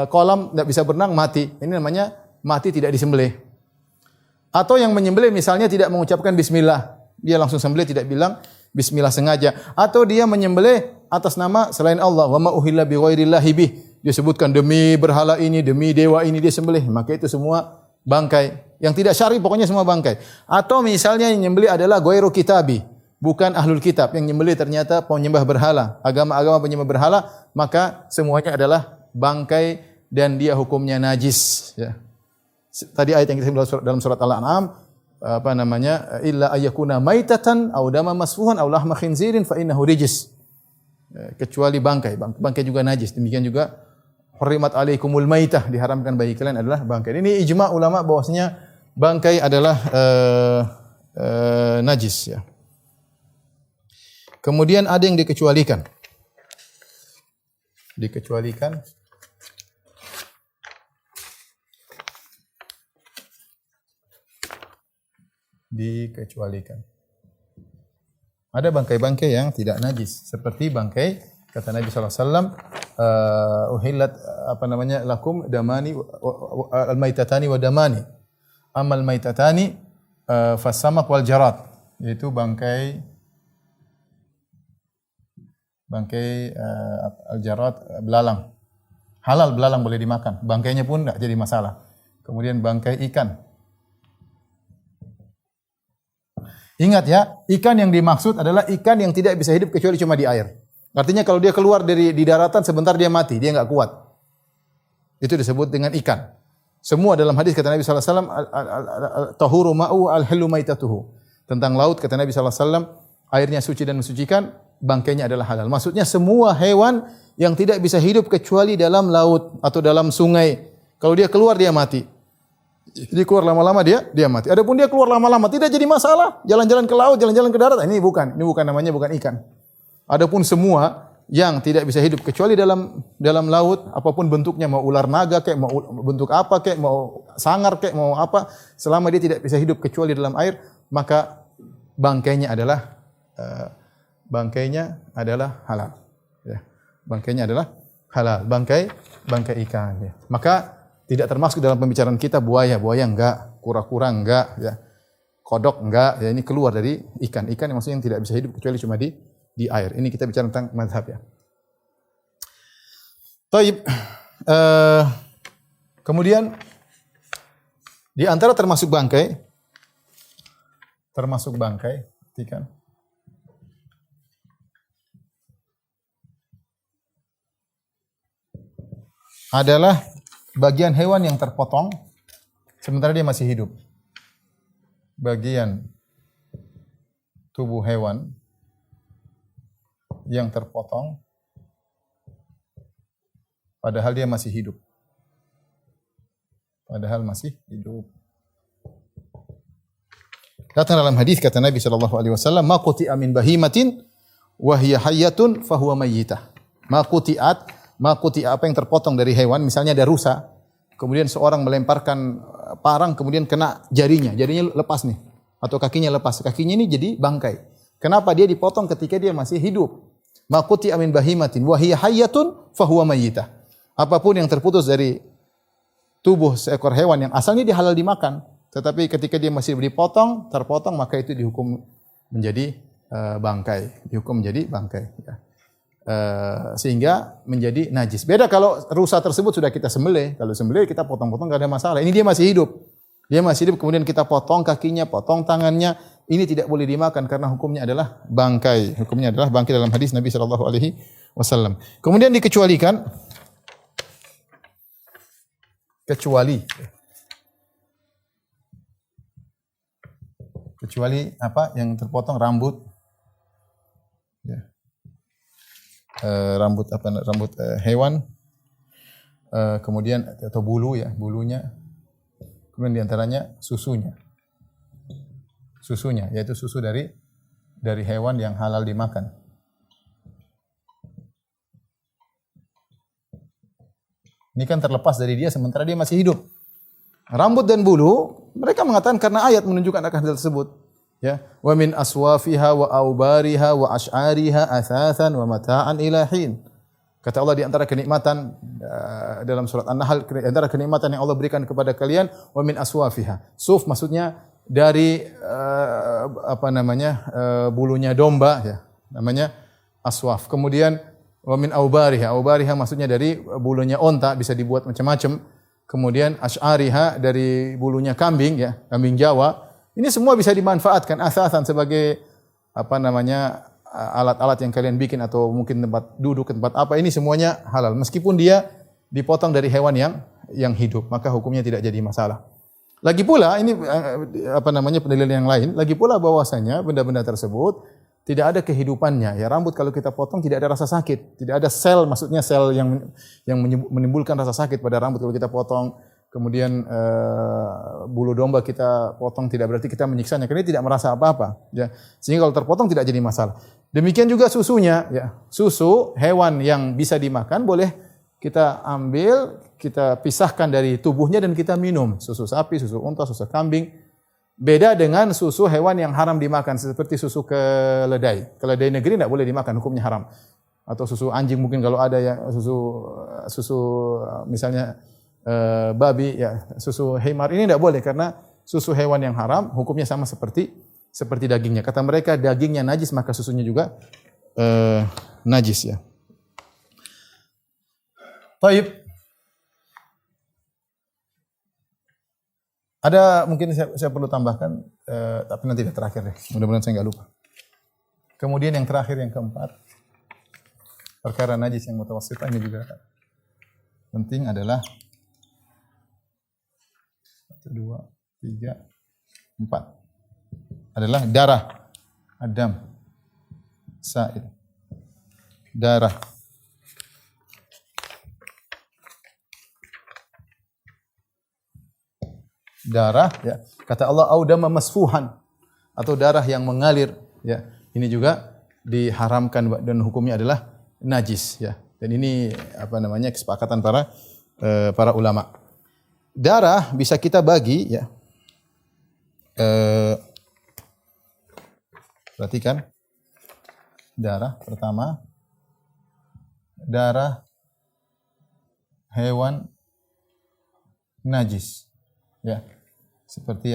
kolam, tidak bisa berenang, mati. Ini namanya mati tidak disembelih. Atau yang menyembelih misalnya tidak mengucapkan bismillah. Dia langsung sembelih, tidak bilang bismillah sengaja. Atau dia menyembelih atas nama selain Allah. Wa ma uhilla bi ghairillahi bih. Dia sebutkan demi berhala ini, demi dewa ini dia sembelih. Maka itu semua bangkai. Yang tidak syar'i pokoknya semua bangkai. Atau misalnya yang menyembelih adalah ghairu kitabi. Bukan ahlul kitab. Yang menyembelih ternyata penyembah berhala. Agama-agama penyembah berhala. Maka semuanya adalah bangkai dan dia hukumnya najis. Ya. Tadi ayat yang kita dalam surat Al-An'am, apa namanya? Illa ayyakuna maitatan aw dama masfuhan aw lahma khinzirin fa innahu rijis. Kecuali bangkai. Bangkai juga najis. Demikian juga hurrimat alaikumul maitah, diharamkan bagi kalian adalah bangkai. Ini ijma ulama bahwasanya bangkai adalah najis ya. Kemudian ada yang dikecualikan. Dikecualikan. Ada bangkai-bangkai yang tidak najis, seperti bangkai kata Nabi sallallahu alaihi wasallam, uhillat apa namanya lakum damani al-maitatani wa damani. Amal maitatani fasamak wal jarat, yaitu bangkai al-jarat, belalang. Halal belalang boleh dimakan, bangkainya pun enggak jadi masalah. Kemudian bangkai ikan. Ingat ya, ikan yang dimaksud adalah ikan yang tidak bisa hidup kecuali cuma di air. Artinya kalau dia keluar di daratan sebentar dia mati, dia enggak kuat. Itu disebut dengan ikan. Semua dalam hadis kata Nabi sallallahu alaihi wasallam, tahuru ma'u al-hillu maitatuhu. Tentang laut kata Nabi sallallahu alaihi wasallam, airnya suci dan mensucikan, bangkainya adalah halal. Maksudnya semua hewan yang tidak bisa hidup kecuali dalam laut atau dalam sungai. Kalau dia keluar dia mati. Jadi keluar lama-lama dia mati. Adapun dia keluar lama-lama tidak jadi masalah. Jalan-jalan ke laut, jalan-jalan ke darat, ini bukan namanya bukan ikan. Adapun semua yang tidak bisa hidup kecuali dalam laut, apapun bentuknya, mau ular naga kek, mau bentuk apa kek, mau sangar kek, mau apa, selama dia tidak bisa hidup kecuali dalam air, maka bangkainya adalah halal. Ya. Bangkainya adalah halal. Bangkai ikan. Ya. Maka tidak termasuk dalam pembicaraan kita buaya enggak, kura-kura enggak, ya. Kodok enggak, ya ini keluar dari ikan. Ikan yang maksudnya yang tidak bisa hidup kecuali cuma di air. Ini kita bicara tentang mazhab ya. Taib. Kemudian di antara termasuk bangkai, perhatikan. Adalah bagian hewan yang terpotong sementara dia masih hidup. Bagian tubuh hewan yang terpotong padahal dia masih hidup. Datang dalam hadis kata Nabi sallallahu alaihi wasallam, "Ma quti'a min bahimatin wa hiya hayyatun fa huwa mayyitah." Ma quti'a apa yang terpotong dari hewan, misalnya ada rusa, kemudian seorang melemparkan parang kemudian kena jarinya lepas nih atau kakinya lepas. Kakinya ini jadi bangkai. Kenapa dia dipotong ketika dia masih hidup? Ma quti'a min bahimatin wa hiya hayyatun fa huwa mayyitah. Apapun yang terputus dari tubuh seekor hewan yang asalnya dia halal dimakan, tetapi ketika dia masih terpotong, maka itu dihukum menjadi bangkai. Ya. Sehingga menjadi najis. Beda kalau rusa tersebut sudah kita sembelih. Kalau sembelih kita potong-potong enggak ada masalah. Ini dia masih hidup. Kemudian kita potong kakinya, potong tangannya. Ini tidak boleh dimakan karena hukumnya adalah bangkai. Dalam hadis Nabi sallallahu alaihi wasallam. Kemudian dikecualikan kecuali apa yang terpotong rambut, ya. Rambut hewan, kemudian atau bulunya, kemudian diantaranya susunya, yaitu susu dari hewan yang halal dimakan. Ini kan terlepas dari dia sementara dia masih hidup. Rambut dan bulu, mereka mengatakan karena ayat menunjukkan akan hal tersebut. Ya, wa min aswafiha wa aubariha wa ash'ariha athathan wa mata'an ila hin. Kata Allah di antara kenikmatan dalam surat An-Nahl, di antara kenikmatan yang Allah berikan kepada kalian, wa min aswafiha. Suf maksudnya dari bulunya domba ya, namanya aswaf. Kemudian wa min aubariha, maksudnya dari bulunya onta bisa dibuat macam-macam. Kemudian ash'ariha dari bulunya kambing ya, kambing Jawa. Ini semua bisa dimanfaatkan asasan sebagai alat-alat yang kalian bikin atau mungkin tempat duduk, tempat apa, ini semuanya halal meskipun dia dipotong dari hewan yang hidup, maka hukumnya tidak jadi masalah. Lagi pula ini penilaian yang lain, lagi pula bahwasanya benda-benda tersebut tidak ada kehidupannya. Ya, rambut kalau kita potong tidak ada rasa sakit, tidak ada sel, maksudnya sel yang menimbulkan rasa sakit pada rambut kalau kita potong. Kemudian bulu domba kita potong tidak berarti kita menyiksanya, karena tidak merasa apa-apa, ya. Sehingga kalau terpotong tidak jadi masalah. Demikian juga susunya, ya. Susu hewan yang bisa dimakan boleh kita ambil, kita pisahkan dari tubuhnya dan kita minum. Susu sapi, susu unta, susu kambing. Beda dengan susu hewan yang haram dimakan seperti susu keledai. Keledai negeri tidak boleh dimakan, hukumnya haram. Atau susu anjing mungkin kalau ada ya, susu misalnya babi, ya, susu hemar ini tidak boleh karena susu hewan yang haram hukumnya sama seperti dagingnya. Kata mereka dagingnya najis maka susunya juga najis, ya. Baik. Ada mungkin saya perlu tambahkan, tapi nanti terakhir deh. Mudah-mudahan saya nggak lupa. Kemudian yang terakhir, yang keempat, perkara najis yang mutawassithah ini juga penting adalah 1, 2, 3, 4 adalah darah, adam, sa'il, darah. Darah, ya. Kata Allah audama masfuhan, atau darah yang mengalir, ya. Ini juga diharamkan dan hukumnya adalah najis, ya. Dan ini kesepakatan para ulama. Darah bisa kita bagi, ya. Perhatikan. Darah pertama, darah hewan najis, ya. Seperti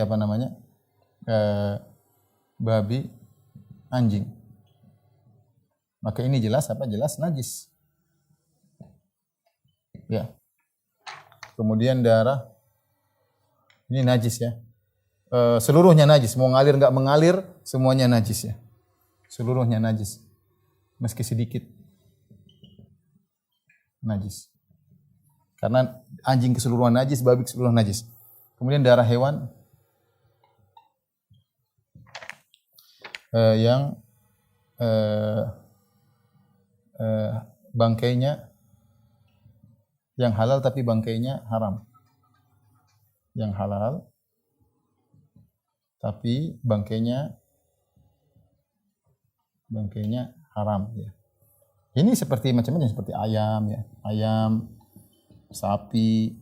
babi, anjing. Maka ini jelas jelas najis. Ya. Kemudian darah ini najis, ya. Seluruhnya najis, mau ngalir enggak mengalir, semuanya najis, ya. Seluruhnya najis. Meski sedikit najis. Karena anjing keseluruhan najis, babi keseluruhan najis. Kemudian darah hewan yang bangkainya yang halal tapi bangkainya haram. Yang halal tapi bangkainya haram, ya. Ini seperti macam-macam, seperti ayam, ya. Ayam, sapi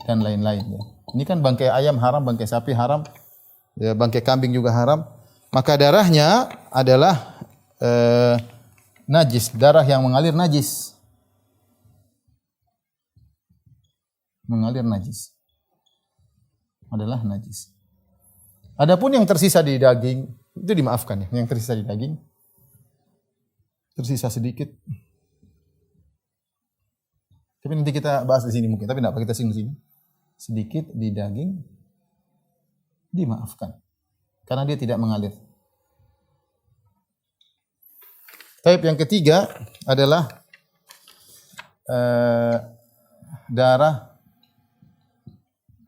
dan lain-lain, ya. Ini kan bangkai ayam haram, bangkai sapi haram, ya, bangkai kambing juga haram. Maka darahnya adalah najis, darah yang mengalir najis. Mengalir najis. Adalah najis. Adapun yang tersisa di daging itu dimaafkan, ya. Yang tersisa di daging tersisa sedikit. Tapi nanti kita bahas di sini mungkin, tapi tidak apa kita singgung sini. Sedikit di daging dimaafkan karena dia tidak mengalir. Taib yang ketiga adalah darah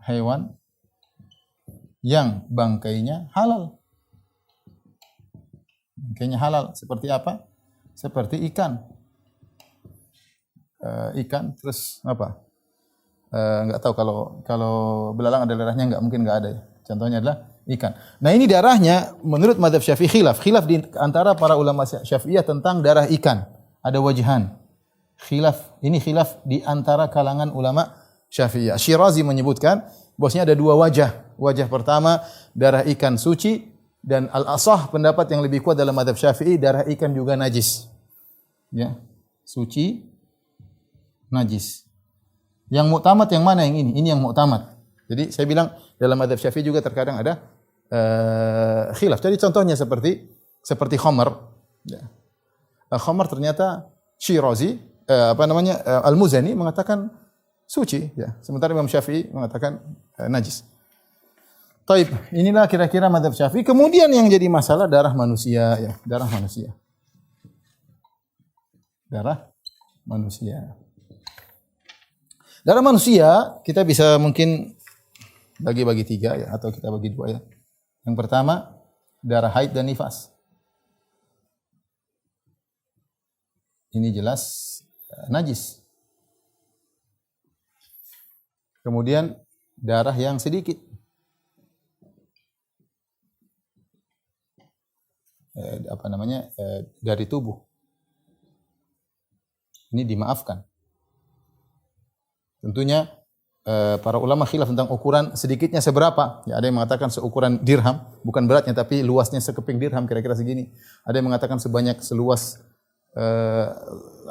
hewan yang bangkainya halal. Bangkainya halal seperti apa? Seperti ikan. Ikan terus apa? Enggak tahu kalau belalang ada darahnya, enggak, mungkin enggak ada, ya. Contohnya adalah ikan. Nah, ini darahnya menurut mazhab Syafi'i khilaf di antara para ulama Syafi'iyah tentang darah ikan. Ada wajhan. Ini khilaf di antara kalangan ulama Syafi'iyah. Syirazi menyebutkan bahwasanya ada dua wajah. Wajah pertama darah ikan suci, dan al-asah pendapat yang lebih kuat dalam mazhab Syafi'i darah ikan juga najis. Ya. Suci, najis. Yang muktamad yang mana yang ini? Ini yang muktamad. Jadi saya bilang dalam mazhab Syafi'i juga terkadang ada khilaf. Jadi contohnya seperti khamar. Ya. Khamar ternyata Syirazi Al-Muzani mengatakan suci, ya. Sementara Imam Syafi'i mengatakan najis. Taib, inilah kira-kira mazhab Syafi'i. Kemudian yang jadi masalah darah manusia, ya, darah manusia. Darah manusia. Darah manusia kita bisa mungkin bagi 3 ya, atau kita bagi 2 ya. Yang pertama, darah haid dan nifas. Ini jelas najis. Kemudian darah yang sedikit. Dari tubuh. Ini dimaafkan. Tentunya para ulama khilaf tentang ukuran sedikitnya seberapa. Ya, ada yang mengatakan seukuran dirham, bukan beratnya tapi luasnya sekeping dirham, kira-kira segini. Ada yang mengatakan seluas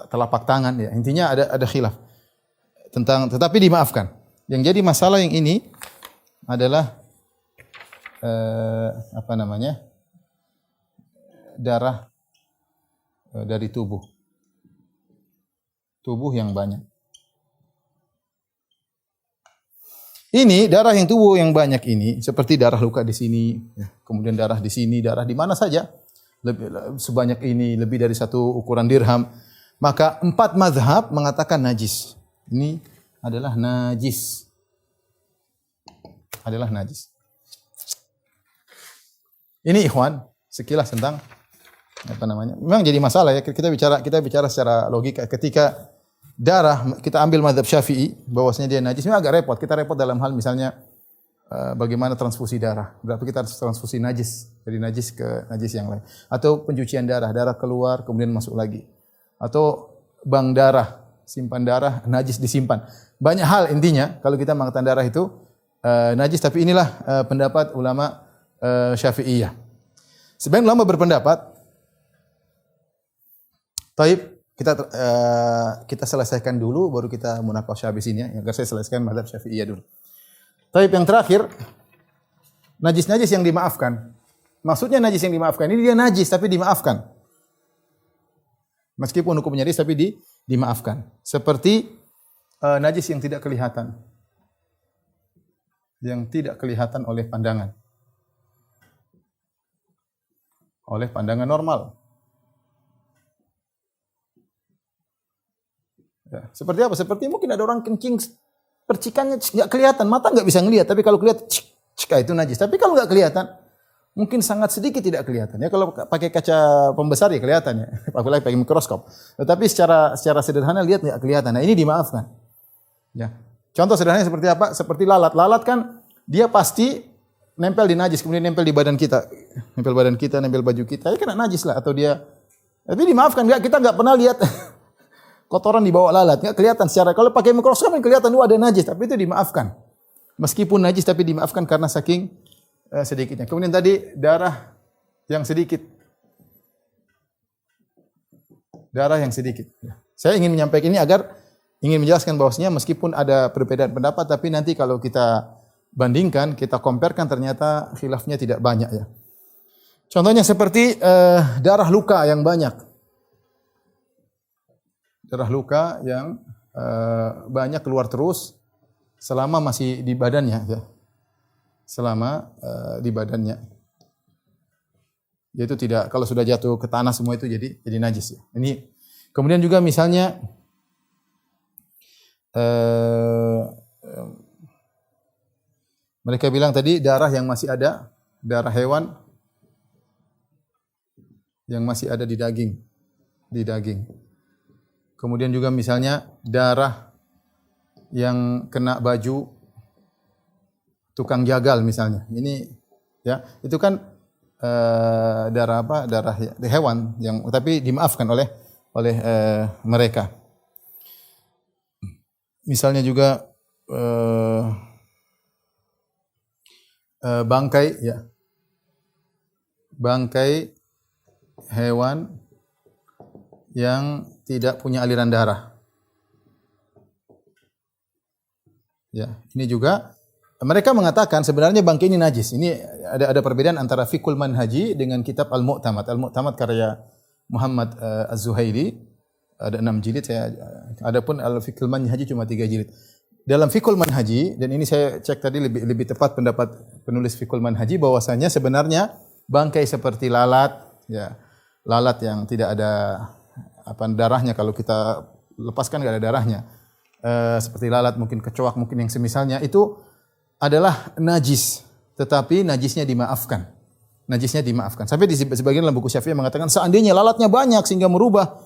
telapak tangan. Ya, intinya ada khilaf tentang, tetapi dimaafkan. Yang jadi masalah yang ini adalah darah dari tubuh yang banyak. Ini darah yang tubuh yang banyak ini seperti darah luka di sini, ya, kemudian darah di sini, darah di mana saja, sebanyak ini, lebih dari 1 ukuran dirham, maka 4 mazhab mengatakan najis. Ini adalah najis. Ini ikhwan sekilas tentang memang jadi masalah ya, kita bicara secara logika. Ketika darah kita ambil mazhab Syafi'i bahwasanya dia najis, memang agak repot. Kita repot dalam hal misalnya bagaimana transfusi darah. Berarti kita harus transfusi najis dari najis ke najis yang lain, atau pencucian darah keluar kemudian masuk lagi, atau bank darah, simpan darah najis disimpan. Banyak hal intinya kalau kita mengatakan darah itu najis, tapi inilah pendapat ulama Syafi'iyah. Sebagian ulama berpendapat, taib, kita selesaikan dulu baru kita munaqasyah habis ini ya. Agar saya selesaikan mazhab Syafi'iyah dulu. Taib, yang terakhir, najis-najis yang dimaafkan. Maksudnya najis yang dimaafkan ini dia najis tapi dimaafkan. Meskipun hukumnya najis tapi dimaafkan. Seperti najis yang tidak kelihatan. Yang tidak kelihatan oleh pandangan. Oleh pandangan normal. Ya, seperti apa? Seperti mungkin ada orang kencing, percikannya nggak kelihatan, mata nggak bisa ngelihat. Tapi kalau kelihatan, itu najis. Tapi kalau nggak kelihatan, mungkin sangat sedikit tidak kelihatan. Ya kalau pakai kaca pembesar ya kelihatan ya. Apalagi pakai mikroskop. Tetapi secara sederhana lihat nggak kelihatan. Nah ini dimaafkan. Ya. Contoh sederhananya seperti apa? Seperti lalat. Lalat kan dia pasti nempel di najis, kemudian nempel di badan kita, nempel badan kita, nempel baju kita. Ya kena najis lah. Atau dia, tapi dimaafkan. Kita nggak pernah lihat kotoran di bawah lalat, nggak kelihatan secara. Kalau pakai mikroskop kan kelihatan ada najis, tapi itu dimaafkan. Meskipun najis tapi dimaafkan karena saking sedikitnya. Kemudian tadi darah yang sedikit. Darah yang sedikit. Saya ingin menyampaikan ini agar ingin menjelaskan bahwasanya meskipun ada perbedaan pendapat, tapi nanti kalau kita bandingkan, kita comparekan, ternyata khilafnya tidak banyak ya. Contohnya seperti darah luka yang banyak. Darah luka yang banyak keluar terus selama masih di badannya ya. Selama di badannya. Yaitu tidak, kalau sudah jatuh ke tanah semua itu jadi najis ya. Ini kemudian juga misalnya mereka bilang tadi darah yang masih ada, darah hewan yang masih ada di daging. Kemudian juga misalnya darah yang kena baju tukang jagal misalnya. Ini ya, itu kan darah apa? Darah hewan yang tapi dimaafkan oleh mereka. Misalnya juga bangkai ya. Bangkai hewan yang tidak punya aliran darah. Ya, ini juga mereka mengatakan sebenarnya bangkai ini najis. Ini ada perbedaan antara Fiqhul Manhaji dengan kitab Al-Mu'tamad. Al-Mu'tamad karya Muhammad Az-Zuhaili ada 6 jilid, adapun Al-Fiqhul Manhaji cuma 3 jilid. Dalam Fiqhul Manhaji, dan ini saya cek tadi lebih tepat pendapat penulis Fiqhul Manhaji, bahwasanya sebenarnya bangkai seperti lalat ya, lalat yang tidak ada darahnya, kalau kita lepaskan enggak ada darahnya. Seperti lalat, mungkin kecoak, mungkin yang semisalnya, itu adalah najis, tetapi najisnya dimaafkan. Najisnya dimaafkan. Sampai di sebagian dalam buku Syafi'i mengatakan seandainya lalatnya banyak sehingga merubah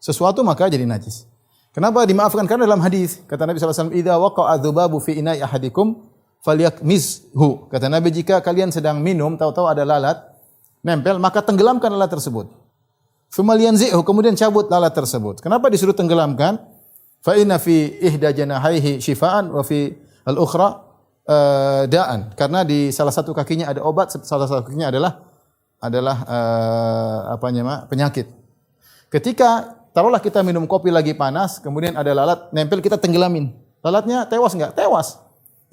sesuatu maka jadi najis. Kenapa dimaafkan? Karena dalam hadis kata Nabi sallallahu alaihi wasallam, "Idza waqa'a dzubabu fi ina'i ahadikum falyakmizhu." Kata Nabi, jika kalian sedang minum tahu-tahu ada lalat nempel, maka tenggelamkan lalat tersebut. Tsumma liyanzi'hu, kemudian cabut lalat tersebut. Kenapa disuruh tenggelamkan? Fa inna fi ihda janahaihi shifaan wa fi al-ukhra da'an, karena di salah satu kakinya ada obat, salah satu kakinya adalah penyakit. Ketika taruhlah kita minum kopi lagi panas, kemudian ada lalat nempel, kita tenggelamin. Lalatnya tewas enggak? Tewas.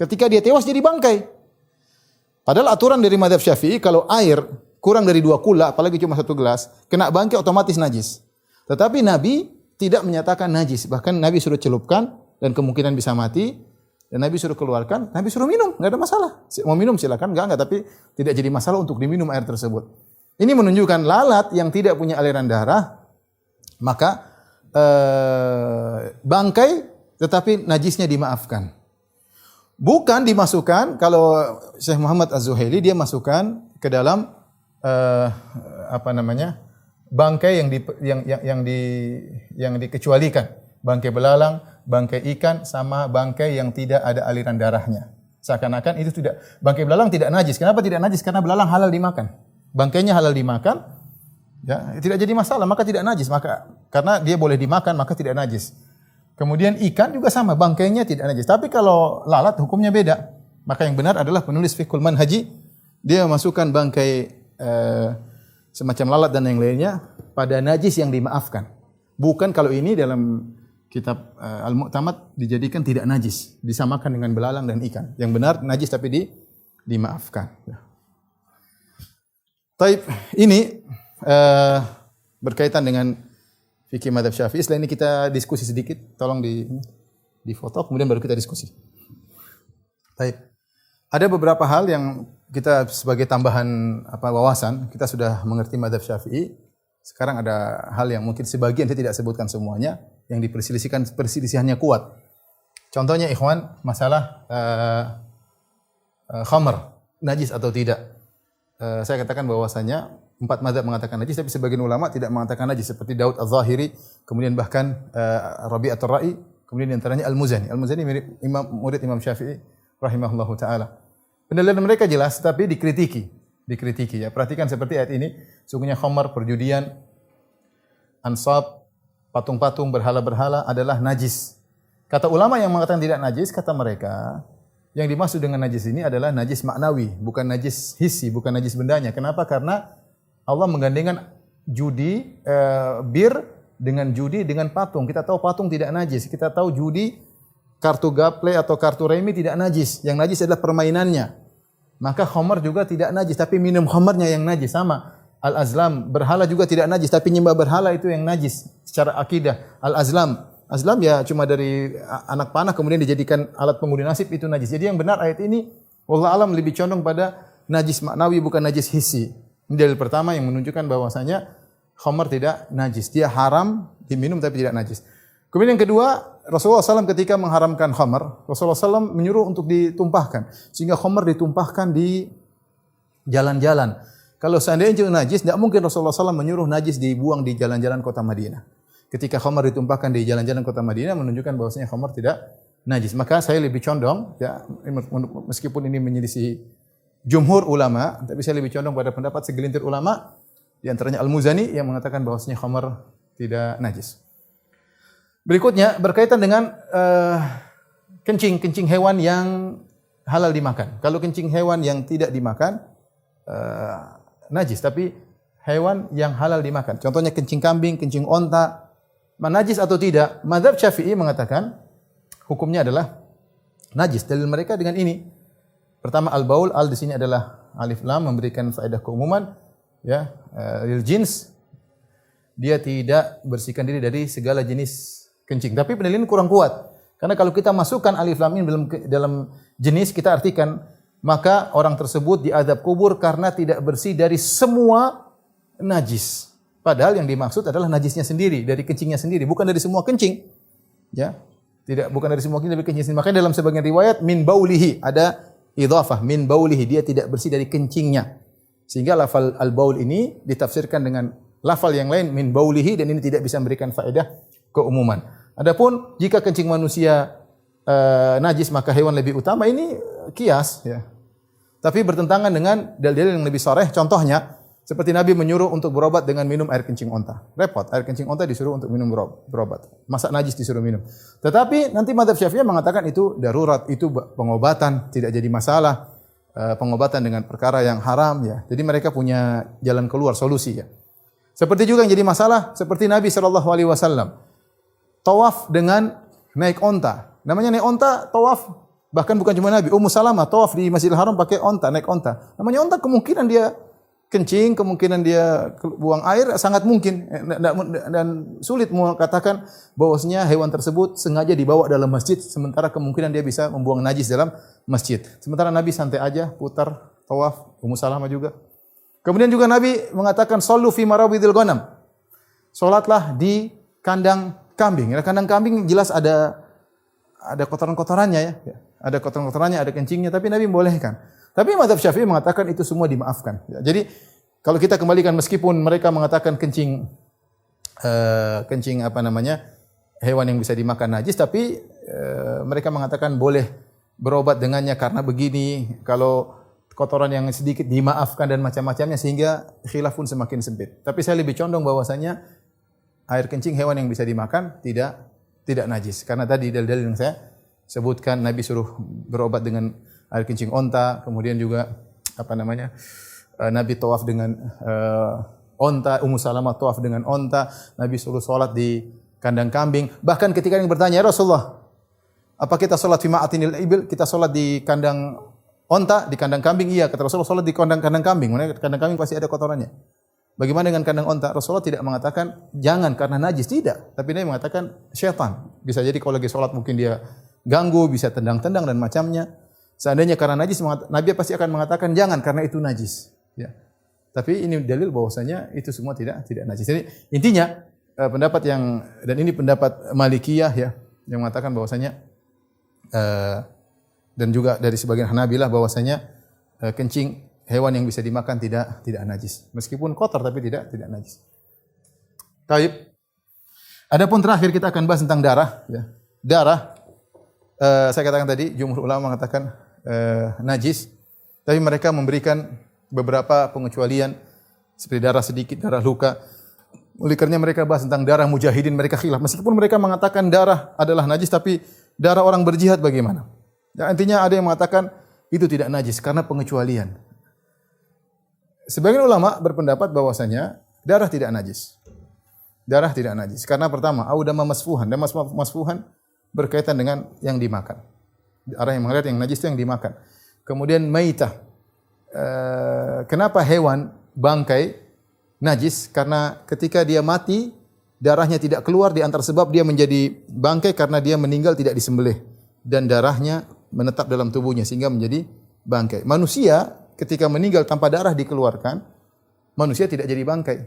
Ketika dia tewas jadi bangkai. Padahal aturan dari mazhab Syafi'i kalau air kurang dari 2 kula, apalagi cuma 1 gelas, kena bangkai otomatis najis. Tetapi Nabi tidak menyatakan najis, bahkan Nabi suruh celupkan dan kemungkinan bisa mati. Dan Nabi suruh keluarkan, Nabi suruh minum, enggak ada masalah. Mau minum silakan, enggak, tapi tidak jadi masalah untuk diminum air tersebut. Ini menunjukkan lalat yang tidak punya aliran darah, maka bangkai tetapi najisnya dimaafkan. Bukan dimasukkan, kalau Syekh Muhammad Az-Zuhaili dia masukkan ke dalam bangkai yang dikecualikan. Bangkai belalang, bangkai ikan, sama bangkai yang tidak ada aliran darahnya. Seakan-akan itu tidak, bangkai belalang tidak najis. Kenapa tidak najis? Karena belalang halal dimakan. Bangkainya halal dimakan, ya, tidak jadi masalah, maka tidak najis. Maka karena dia boleh dimakan, maka tidak najis. Kemudian ikan juga sama, bangkainya tidak najis. Tapi kalau lalat hukumnya beda. Maka yang benar adalah penulis Fiqhul Manhaji, dia memasukkan bangkai semacam lalat dan yang lainnya pada najis yang dimaafkan. Bukan kalau ini dalam kitab Al-Mu'tamad dijadikan tidak najis, disamakan dengan belalang dan ikan. Yang benar najis tapi dimaafkan. Taib, ini berkaitan dengan fikih mazhab Syafi'i. Setelah ini kita diskusi sedikit, tolong di foto kemudian baru kita diskusi. Taib. Ada beberapa hal yang kita sebagai tambahan wawasan, kita sudah mengerti mazhab Syafi'i. Sekarang ada hal yang mungkin sebagian saya tidak sebutkan semuanya, yang perselisihannya kuat. Contohnya ikhwan, masalah khamr, najis atau tidak. Saya katakan bahwasanya 4 mazhab mengatakan najis, tapi sebagian ulama tidak mengatakan najis, seperti Daud Az-Zahiri, kemudian bahkan Rabi'atul Ra'i, kemudian antaranya Al-Muzani. Al-Muzani murid Imam Syafi'i rahimahullahu taala. Pendalilan mereka jelas, tapi dikritiki ya. Perhatikan seperti ayat ini, sungguhnya khamar, perjudian, ansab, patung-patung, berhala-berhala adalah najis. Kata ulama yang mengatakan tidak najis, kata mereka, yang dimaksud dengan najis ini adalah najis maknawi, bukan najis hissi, bukan najis bendanya. Kenapa? Karena Allah menggandengkan judi, bir dengan judi dengan patung. Kita tahu patung tidak najis. Kita tahu judi, kartu gaple atau kartu remi tidak najis. Yang najis adalah permainannya. Maka khamar juga tidak najis, tapi minum khamarnya yang najis. Sama al-azlam, berhala juga tidak najis, tapi nyembah berhala itu yang najis secara akidah. Azlam ya cuma dari anak panah kemudian dijadikan alat pengundi nasib, itu najis. Jadi yang benar ayat ini wallahu alam lebih condong pada najis maknawi bukan najis hissi. Ini dalil pertama yang menunjukkan bahwasanya khamar tidak najis. Dia haram diminum tapi tidak najis. Kemudian yang kedua, Rasulullah SAW ketika mengharamkan khamar, Rasulullah SAW menyuruh untuk ditumpahkan. Sehingga khamar ditumpahkan di jalan-jalan. Kalau seandainya itu najis, tidak mungkin Rasulullah SAW menyuruh najis dibuang di jalan-jalan kota Madinah. Ketika khamar ditumpahkan di jalan-jalan kota Madinah, menunjukkan bahwasanya khamar tidak najis. Maka saya lebih condong, ya, meskipun ini menyelisih jumhur ulama, tapi saya lebih condong pada pendapat segelintir ulama, di antaranya Al-Muzani yang mengatakan bahwasanya khamar tidak najis. Berikutnya berkaitan dengan kencing hewan yang halal dimakan. Kalau kencing hewan yang tidak dimakan najis, tapi hewan yang halal dimakan. Contohnya kencing kambing, kencing onta, najis atau tidak? Mazhab Syafi'i mengatakan hukumnya adalah najis. Dalil mereka dengan ini. Pertama al-baul, al di sini adalah alif lam memberikan faedah keumuman, ya, lil jins. Dia tidak bersihkan diri dari segala jenis kencing. Tapi pendalilan kurang kuat. Karena kalau kita masukkan alif lam mim dalam jenis, kita artikan maka orang tersebut diazab kubur karena tidak bersih dari semua najis. Padahal yang dimaksud adalah najisnya sendiri, dari kencingnya sendiri, bukan dari semua kencing. Ya. Bukan dari semua kencing, dari kencing sendiri. Makanya dalam sebagian riwayat min baulihi, ada idhafah min baulihi, dia tidak bersih dari kencingnya. Sehingga lafal al-baul ini ditafsirkan dengan lafal yang lain min baulihi, dan ini tidak bisa memberikan faedah keumuman. Adapun jika kencing manusia najis maka hewan lebih utama, ini kias ya. Tapi bertentangan dengan dalil-dalil yang lebih sharih. Contohnya seperti Nabi menyuruh untuk berobat dengan minum air kencing onta. Repot, air kencing onta disuruh untuk minum berobat. Masa najis disuruh minum. Tetapi nanti mazhab Syafi'iyah mengatakan itu darurat, itu pengobatan, tidak jadi masalah. Pengobatan dengan perkara yang haram ya. Jadi mereka punya jalan keluar, solusi ya. Seperti juga yang jadi masalah seperti Nabi SAW tawaf dengan naik onta. Namanya naik onta, tawaf. Bahkan bukan cuma Nabi, Ummu Salamah tawaf di Masjidil Haram pakai onta, naik onta. Namanya onta, kemungkinan dia kencing, kemungkinan dia buang air, sangat mungkin. Dan sulit mengatakan bahwasanya hewan tersebut sengaja dibawa dalam masjid, sementara kemungkinan dia bisa membuang najis dalam masjid. Sementara Nabi santai aja, putar, tawaf, Ummu Salamah juga. Kemudian juga Nabi mengatakan, sallu fi marabidil ghanam. Salatlah di kandang kambing. Ya, kandang kambing jelas ada kotoran-kotorannya ya. Ada kotoran-kotorannya, ada kencingnya, tapi Nabi membolehkan. Tapi mazhab Syafi'i mengatakan itu semua dimaafkan. Ya, jadi kalau kita kembalikan, meskipun mereka mengatakan kencing hewan yang bisa dimakan najis, tapi mereka mengatakan boleh berobat dengannya karena begini, kalau kotoran yang sedikit dimaafkan dan macam-macamnya, sehingga khilaf pun semakin sempit. Tapi saya lebih condong bahwasanya air kencing hewan yang bisa dimakan tidak najis. Karena tadi dalil-dalil yang saya sebutkan, Nabi suruh berobat dengan air kencing onta, kemudian juga Nabi tawaf dengan onta, Ummu Salamah tawaf dengan onta, Nabi suruh salat di kandang kambing. Bahkan ketika yang bertanya, "Ya Rasulullah, apa kita salat fi ma'atinil ibil? Kita salat di kandang onta, di kandang kambing?" Iya, kata Rasulullah, salat di kandang kambing. Mana kandang kambing pasti ada kotorannya. Bagaimana dengan kandang onta? Rasulullah tidak mengatakan jangan karena najis, tidak. Tapi Nabi mengatakan syaitan. Bisa jadi kalau lagi salat mungkin dia ganggu, bisa tendang-tendang dan macamnya. Seandainya karena najis, Nabi pasti akan mengatakan jangan karena itu najis. Ya. Tapi ini dalil bahwasanya itu semua tidak najis. Jadi intinya pendapat dan ini pendapat Malikiyah ya, yang mengatakan bahwasanya dan juga dari sebagian Hanabilah bahwasanya kencing hewan yang bisa dimakan tidak najis. Meskipun kotor tapi tidak najis. Baik. Adapun terakhir kita akan bahas tentang darah ya. Darah saya katakan tadi jumhur ulama mengatakan najis, tapi mereka memberikan beberapa pengecualian seperti darah sedikit, darah luka. Oleh karenanya mereka bahas tentang darah mujahidin, mereka khilaf. Meskipun mereka mengatakan darah adalah najis, tapi darah orang berjihad bagaimana? Ya, intinya ada yang mengatakan itu tidak najis karena pengecualian. Sebagian ulama berpendapat bahwasanya darah tidak najis. Darah tidak najis karena pertama, audama masfuhan, dan masfuhan berkaitan dengan yang dimakan. Darah yang mengalir, yang najis itu yang dimakan. Kemudian maitah. Kenapa hewan bangkai najis? Karena ketika dia mati, darahnya tidak keluar, di antara sebab dia menjadi bangkai karena dia meninggal tidak disembelih dan darahnya menetap dalam tubuhnya sehingga menjadi bangkai. Manusia ketika meninggal tanpa darah dikeluarkan, manusia tidak jadi bangkai.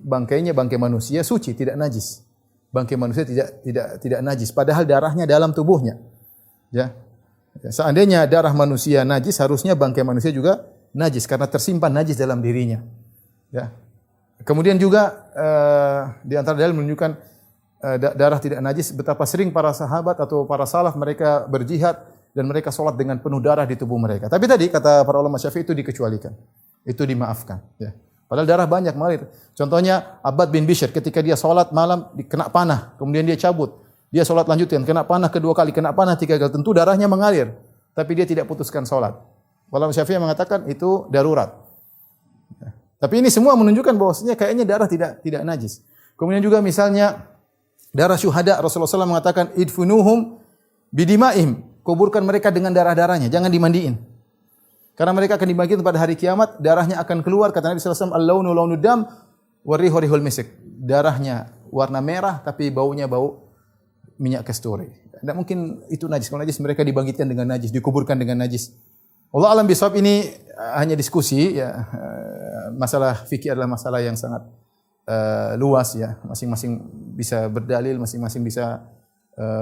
Bangkainya bangkai manusia suci, tidak najis. Bangkai manusia tidak najis, padahal darahnya dalam tubuhnya. Ya. Seandainya darah manusia najis, harusnya bangkai manusia juga najis karena tersimpan najis dalam dirinya. Ya. Kemudian juga di antara dalil menunjukkan darah tidak najis, betapa sering para sahabat atau para salaf mereka berjihad dan mereka sholat dengan penuh darah di tubuh mereka. Tapi tadi kata para ulama Syafi'i itu dikecualikan, itu dimaafkan. Ya. Padahal darah banyak mengalir. Contohnya Abbad bin Bishr ketika dia sholat malam kena panah, kemudian dia cabut. Dia sholat lanjutkan, kena panah kedua kali, kena panah tiga kali. Tentu darahnya mengalir, tapi dia tidak putuskan sholat. Ulama Syafi'i mengatakan itu darurat. Ya. Tapi ini semua menunjukkan bahwasanya kayaknya darah tidak najis. Kemudian juga misalnya darah syuhada, Rasulullah SAW mengatakan idfunuhum bidimaihim, kuburkan mereka dengan darah-darahnya, jangan dimandiin. Karena mereka akan dibangkitkan pada hari kiamat, darahnya akan keluar, kata Nabi SAW, al-launu launu dam wa rihu rihul misik. Darahnya warna merah tapi baunya bau minyak kasturi. Tidak mungkin itu najis. Kalau najis mereka dibangkitkan dengan najis, dikuburkan dengan najis. Allah alam bisawab, ini hanya diskusi ya. Masalah fikih adalah masalah yang sangat luas ya. Masing-masing bisa berdalil, masing-masing bisa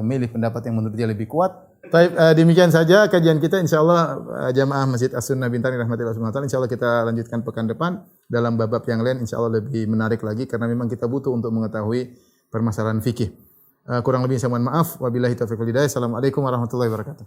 milih pendapat yang menurut dia lebih kuat. Baik, demikian saja kajian kita. Insyaallah jamaah Masjid As-Sunnah Bintang rahmatillah subhanahu wa taala. Insyaallah kita lanjutkan pekan depan dalam bab-bab yang lain, insyaallah lebih menarik lagi karena memang kita butuh untuk mengetahui permasalahan fikih. Kurang lebih saya mohon maaf. Wabillahi taufiq wal hidayah. Assalamualaikum warahmatullahi wabarakatuh.